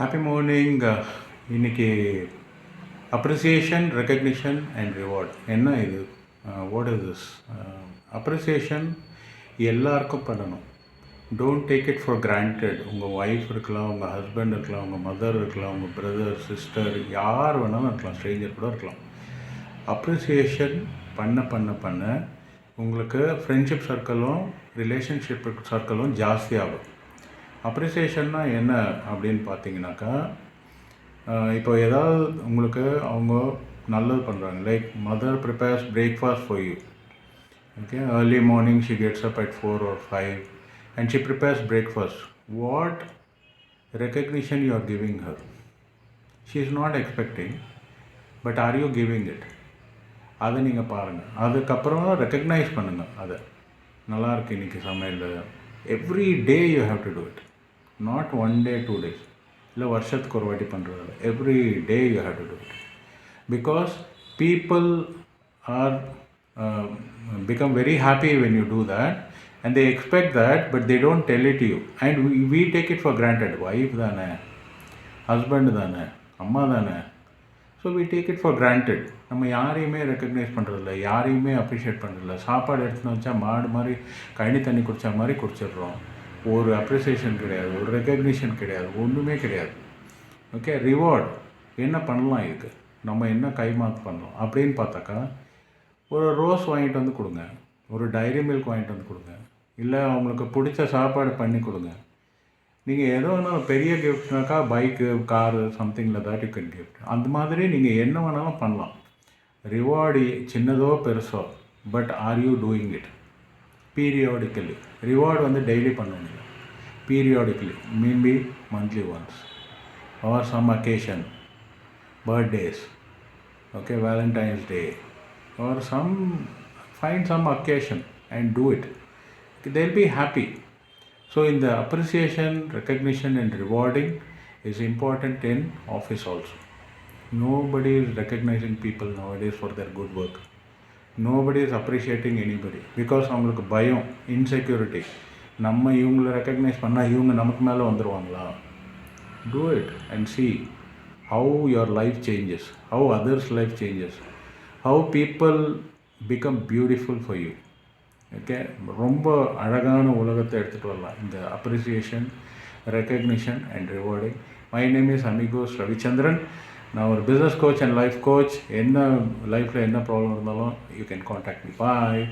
Happy morning. இன்னைக்கு appreciation, recognition and reward. என்ன இது? What is this? அப்ரிசியேஷன் எல்லாருக்கும் பண்ணணும். Don't take it for granted. உங்கள் ஒய்ஃப் இருக்கலாம், உங்கள் ஹஸ்பண்ட் இருக்கலாம், உங்கள் மதர் இருக்கலாம், உங்கள் பிரதர், சிஸ்டர், யார் வேணாலும் இருக்கலாம், ஸ்ட்ரேஞ்சர் கூட இருக்கலாம். அப்ரிசியேஷன் பண்ண பண்ண பண்ண உங்களுக்கு ஃப்ரெண்ட்ஷிப் சர்க்கிளும் ரிலேஷன்ஷிப் சர்க்கிளும் ஜாஸ்தியாகும். அப்ரிசியேஷன்னா என்ன அப்படின்னு பார்த்தீங்கன்னாக்கா, இப்போ ஏதாவது உங்களுக்கு அவங்க நல்லது பண்ணுறாங்க. Like mother prepares breakfast for you. Okay, early morning she gets up at 4 or 5 and she prepares breakfast. What recognition you are giving her? She is not expecting, but are you giving it? அதை நீங்கள் பாருங்கள். அதுக்கப்புறம் recognise பண்ணுங்கள். அதை நல்லா இருக்கு இன்றைக்கி சமையல். Every day you have to do it. Not 1 day 2 days, இல்லை வருஷத்துக்கு ஒரு வாட்டி பண்ணுறது. Every day you have to do it. Because people are become very happy when you do that, and they expect that, but they don't tell it to you, and we take it for granted. Wife தானே, husband தானே, அம்மா தானே, so we take it for granted. நம்ம யாரையுமே recognise பண்ணுறதில்ல, யாரையுமே appreciate பண்ணுறதில்ல. சாப்பாடு எடுத்துன்னு வச்சா மாடு மாதிரி கழனி தண்ணி குடித்தா மாதிரி குடிச்சிடுறோம். ஒரு அப்ரிசியேஷன் கிடையாது, ஒரு ரெக்கக்னிஷன் கிடையாது, ஒன்றுமே கிடையாது. ஓகே, ரிவார்ட் என்ன பண்ணலாம்? இதுக்கு நம்ம என்ன கைமாத்து பண்ணலாம் அப்படின்னு பார்த்தாக்கா, ஒரு ரோஸ் வாங்கிட்டு வந்து கொடுங்க, ஒரு டைரி மில்க் வாங்கிட்டு வந்து கொடுங்க, இல்லை அவங்களுக்கு பிடிச்ச சாப்பாடு பண்ணி கொடுங்க. நீங்கள் ஏதோ ஒன்று பெரிய கிஃப்ட்னாக்கா பைக்கு, காரு, சம்திங்கில் தட் யூ கேன் கிஃப்ட். அந்த மாதிரி நீங்கள் என்ன வேணாலும் பண்ணலாம். ரிவார்டு சின்னதோ பெருசோ, but are you doing it periodically? Reward வந்து டெய்லி பண்ணுவீங்க, periodically, maybe monthly once or some occasion, birthdays, okay, Valentine's Day, or find some occasion and do it. They'll be happy. So in the appreciation, recognition and rewarding is important in office also. Nobody is recognizing people nowadays for their good work. Nobody is appreciating anybody because அவங்களுக்கு பயம், insecurity. நம்ம இவங்களை recognise பண்ணால் இவங்க நமக்கு மேலே வந்துடுவாங்களா? Do it and see how your life changes, how others' life changes, how people become beautiful for you. Okay, ரொம்ப அழகான உலகத்தை எடுத்துகிட்டு வரலாம் இந்த appreciation, recognition and rewarding. My name is amigos Ravichandran. நான் ஒரு business coach and life coach. என்ன லைஃப்பில் என்ன ப்ராப்ளம் இருந்தாலும் you can contact me. Bye.